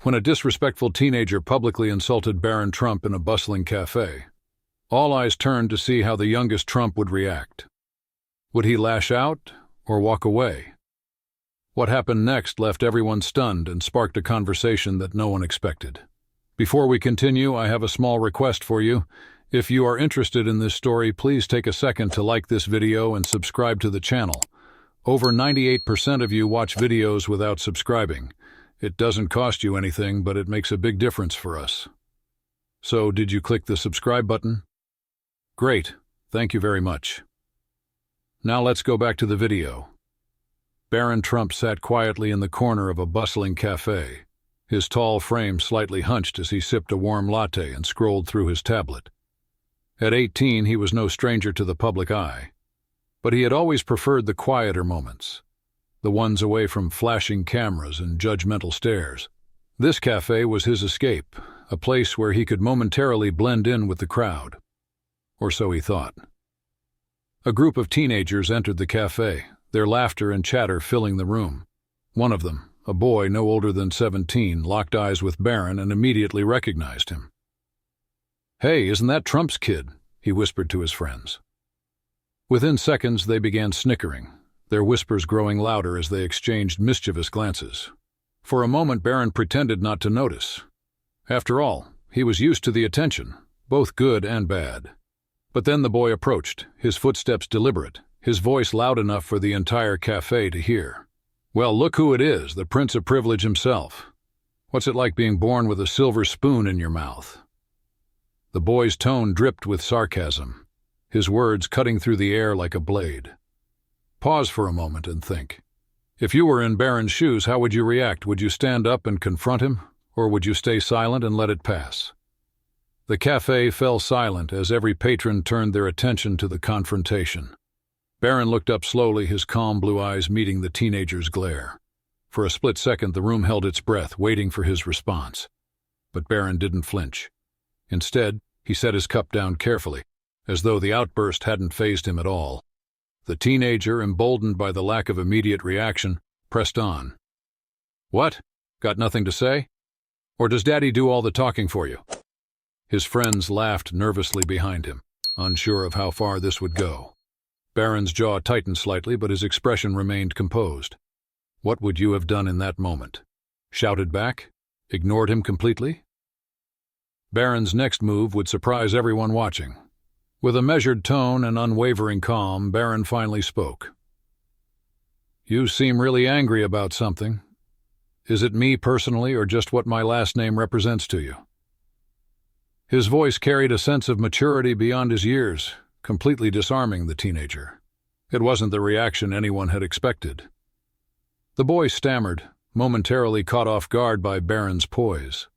when a disrespectful teenager publicly insulted Barron Trump in a bustling café. All eyes turned to see how the youngest Trump would react. Would he lash out or walk away? What happened next left everyone stunned and sparked a conversation that no one expected. Before we continue, I have a small request for you. If you are interested in this story, please take a second to like this video and subscribe to the channel. Over 98% of you watch videos without subscribing. It doesn't cost you anything, but it makes a big difference for us. So, did you click the subscribe button? Great, thank you very much. Now let's go back to the video. Barron Trump sat quietly in the corner of a bustling cafe, his tall frame slightly hunched as he sipped a warm latte and scrolled through his tablet. At 18, he was no stranger to the public eye, but he had always preferred the quieter moments, the ones away from flashing cameras and judgmental stares. This cafe was his escape, a place where he could momentarily blend in with the crowd. Or so he thought. A group of teenagers entered the cafe, their laughter and chatter filling the room. One of them, a boy no older than 17, locked eyes with Barron and immediately recognized him. "Hey, isn't that Trump's kid?" he whispered to his friends. Within seconds, they began snickering, their whispers growing louder as they exchanged mischievous glances. For a moment, Barron pretended not to notice. After all, he was used to the attention, both good and bad. But then the boy approached, his footsteps deliberate, his voice loud enough for the entire cafe to hear. "Well, look who it is, the Prince of Privilege himself. What's it like being born with a silver spoon in your mouth?" The boy's tone dripped with sarcasm, his words cutting through the air like a blade. Pause for a moment and think. If you were in Barron's shoes, how would you react? Would you stand up and confront him, or would you stay silent and let it pass? The cafe fell silent as every patron turned their attention to the confrontation. Barron looked up slowly, his calm blue eyes meeting the teenager's glare. For a split second, the room held its breath, waiting for his response. But Barron didn't flinch. Instead, he set his cup down carefully, as though the outburst hadn't fazed him at all. The teenager, emboldened by the lack of immediate reaction, pressed on. "What? Got nothing to say? Or does Daddy do all the talking for you?" His friends laughed nervously behind him, unsure of how far this would go. Barron's jaw tightened slightly, but his expression remained composed. What would you have done in that moment? Shouted back? Ignored him completely? Barron's next move would surprise everyone watching. With a measured tone and unwavering calm, Barron finally spoke. "You seem really angry about something. Is it me personally, or just what my last name represents to you?" His voice carried a sense of maturity beyond his years, completely disarming the teenager. It wasn't the reaction anyone had expected. The boy stammered, momentarily caught off guard by Barron's poise.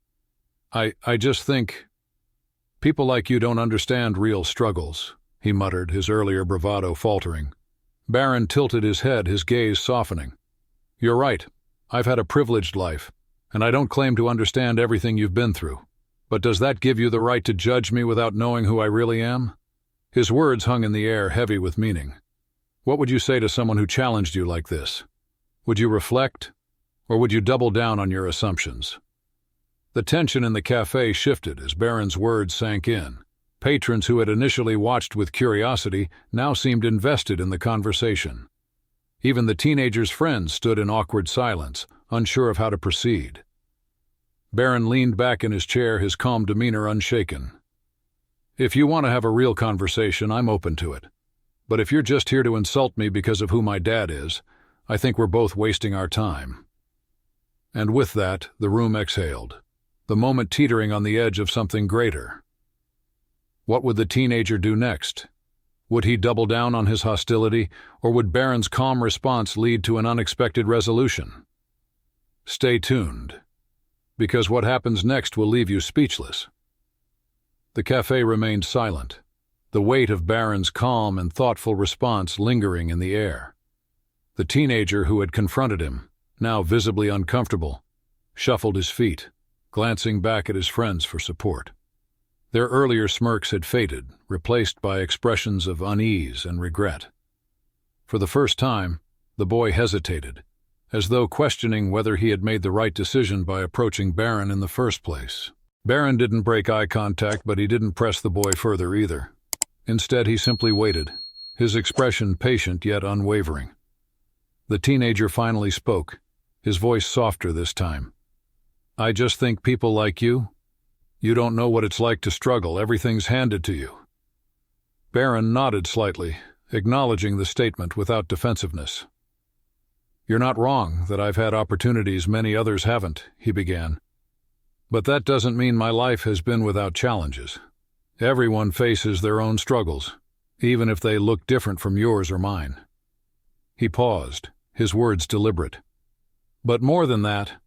I just think, people like you don't understand real struggles," he muttered, his earlier bravado faltering. Barron tilted his head, his gaze softening. "You're right. I've had a privileged life, and I don't claim to understand everything you've been through. But does that give you the right to judge me without knowing who I really am?" His words hung in the air, heavy with meaning. What would you say to someone who challenged you like this? Would you reflect, or would you double down on your assumptions? The tension in the cafe shifted as Barron's words sank in. Patrons who had initially watched with curiosity now seemed invested in the conversation. Even the teenager's friends stood in awkward silence, unsure of how to proceed. Barron leaned back in his chair, his calm demeanor unshaken. "If you want to have a real conversation, I'm open to it. But if you're just here to insult me because of who my dad is, I think we're both wasting our time." And with that, the room exhaled, the moment teetering on the edge of something greater. What would the teenager do next? Would he double down on his hostility, or would Barron's calm response lead to an unexpected resolution? Stay tuned, because what happens next will leave you speechless. The cafe remained silent, the weight of Barron's calm and thoughtful response lingering in the air. The teenager who had confronted him, now visibly uncomfortable, shuffled his feet, glancing back at his friends for support. Their earlier smirks had faded, replaced by expressions of unease and regret. For the first time, the boy hesitated, as though questioning whether he had made the right decision by approaching Barron in the first place. Barron didn't break eye contact, but he didn't press the boy further either. Instead, he simply waited, his expression patient yet unwavering. The teenager finally spoke, his voice softer this time. "I just think people like you don't know what it's like to struggle. Everything's handed to you." Barron nodded slightly, acknowledging the statement without defensiveness. "You're not wrong that I've had opportunities many others haven't," he began. "But that doesn't mean my life has been without challenges. Everyone faces their own struggles, even if they look different from yours or mine." He paused, his words deliberate. "But more than that,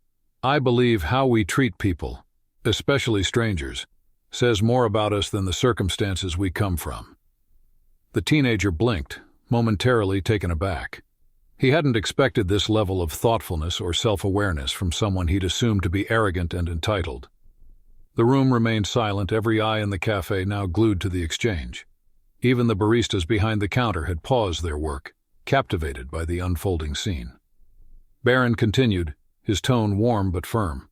I believe how we treat people, especially strangers, says more about us than the circumstances we come from." The teenager blinked, momentarily taken aback. He hadn't expected this level of thoughtfulness or self-awareness from someone he'd assumed to be arrogant and entitled. The room remained silent, every eye in the café now glued to the exchange. Even the baristas behind the counter had paused their work, captivated by the unfolding scene. Barron continued, his tone warm but firm.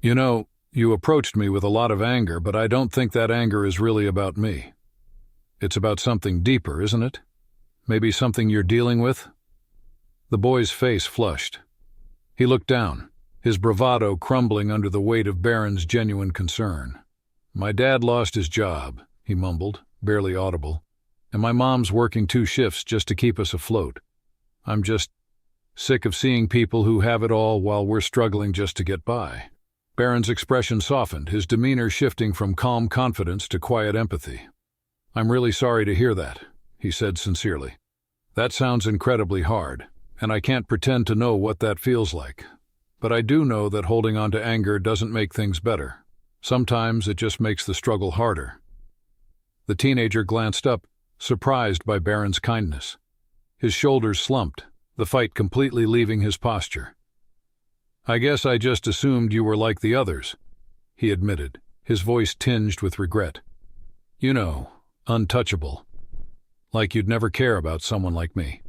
"You know, you approached me with a lot of anger, but I don't think that anger is really about me. It's about something deeper, isn't it? Maybe something you're dealing with?" The boy's face flushed. He looked down, his bravado crumbling under the weight of Barron's genuine concern. "My dad lost his job," he mumbled, barely audible, "and my mom's working 2 shifts just to keep us afloat. I'm just sick of seeing people who have it all while we're struggling just to get by." Barron's expression softened, his demeanor shifting from calm confidence to quiet empathy. "I'm really sorry to hear that," he said sincerely. "That sounds incredibly hard, and I can't pretend to know what that feels like. But I do know that holding on to anger doesn't make things better. Sometimes it just makes the struggle harder." The teenager glanced up, surprised by Barron's kindness. His shoulders slumped, the fight completely leaving his posture. "I guess I just assumed you were like the others," he admitted, his voice tinged with regret. "You know, untouchable. Like you'd never care about someone like me."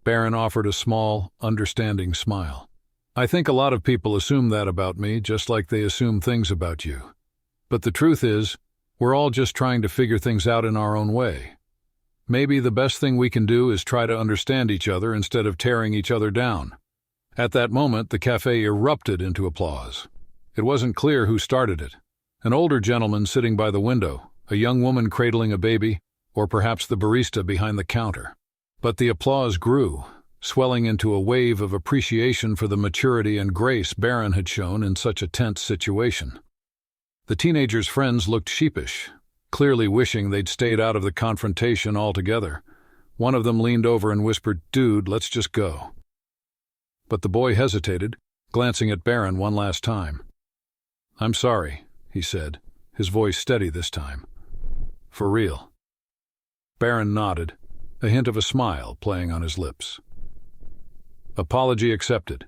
Barron offered a small, understanding smile. "I think a lot of people assume that about me, just like they assume things about you. But the truth is, we're all just trying to figure things out in our own way. Maybe the best thing we can do is try to understand each other instead of tearing each other down." At that moment, the café erupted into applause. It wasn't clear who started it. An older gentleman sitting by the window, a young woman cradling a baby, or perhaps the barista behind the counter. But the applause grew, swelling into a wave of appreciation for the maturity and grace Barron had shown in such a tense situation. The teenager's friends looked sheepish, clearly wishing they'd stayed out of the confrontation altogether. One of them leaned over and whispered, "Dude, let's just go." But the boy hesitated, glancing at Barron one last time. "I'm sorry," he said, his voice steady this time. "For real." Barron nodded, a hint of a smile playing on his lips. Apology accepted.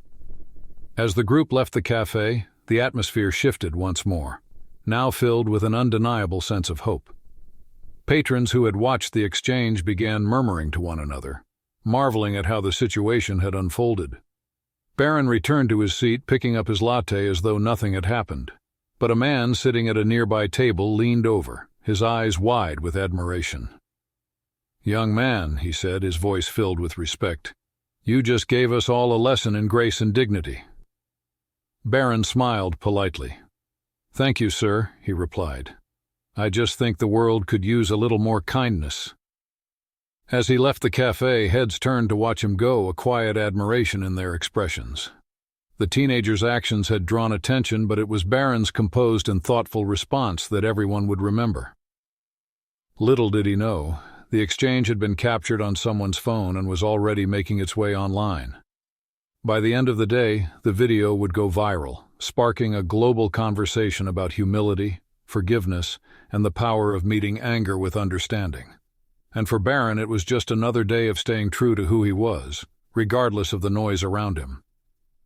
As the group left the café, the atmosphere shifted once more, now filled with an undeniable sense of hope. Patrons who had watched the exchange began murmuring to one another, marveling at how the situation had unfolded. Barron returned to his seat, picking up his latte as though nothing had happened. But a man sitting at a nearby table leaned over, his eyes wide with admiration. "Young man," he said, his voice filled with respect, "you just gave us all a lesson in grace and dignity." Barron smiled politely. "Thank you, sir," he replied. "I just think the world could use a little more kindness." As he left the café, heads turned to watch him go, a quiet admiration in their expressions. The teenager's actions had drawn attention, but it was Barron's composed and thoughtful response that everyone would remember. Little did he know, the exchange had been captured on someone's phone and was already making its way online. By the end of the day, the video would go viral, sparking a global conversation about humility, forgiveness, and the power of meeting anger with understanding. And for Barron, it was just another day of staying true to who he was, regardless of the noise around him.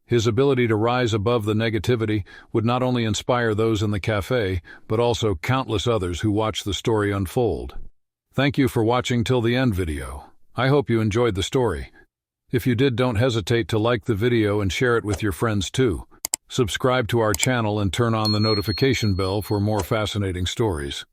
His ability to rise above the negativity would not only inspire those in the café, but also countless others who watched the story unfold. Thank you for watching till the end video. I hope you enjoyed the story. If you did, don't hesitate to like the video and share it with your friends too. Subscribe to our channel and turn on the notification bell for more fascinating stories.